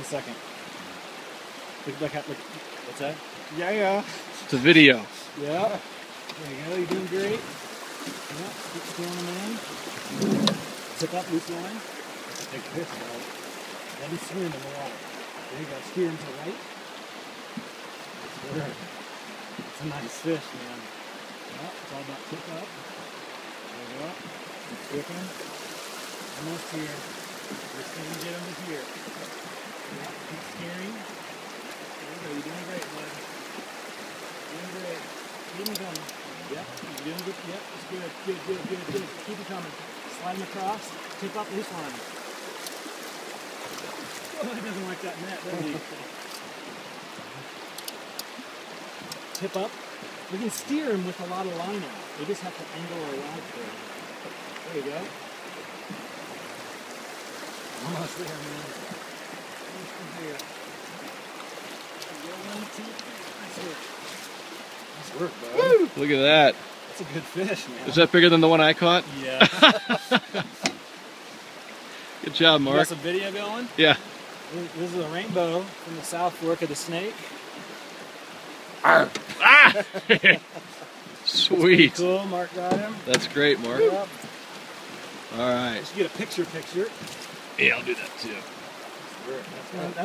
second. Look back at, look. What's that? Yeah. It's a video. Yeah. There you go. You're doing great. Yeah. Keep steering them in. Tip up, loose line. Big fish, bro. Let me swim in the water. There you go. Steer him to the right. That's good. It's a nice fish, man. Yeah. It's all about tip up. There you go. Keep whipping. Almost here. Just going to get him to here. Yeah. Keep steering. There you go. You're doing great, bud. Doing great. Keep him coming. Yep. You're doing good. Yep. It's good. Good. Keep him coming. Slide him across. Tip up, loose line. Oh, he doesn't like that net, does he? Tip up. We can steer him with a lot of line out. We just have to angle our rod for him. There you go. Almost there, man. Almost there. Nice work, bud. Woo! Look at that. That's a good fish, man. Is that bigger than the one I caught? Yeah. Good job, You got Mark. some video going? Yeah. This is a rainbow from the South Fork of the Snake. Ah! Sweet. Cool, Mark got him. That's great, Mark. Yep. All right. Let's get a picture. Yeah, I'll do that too. That's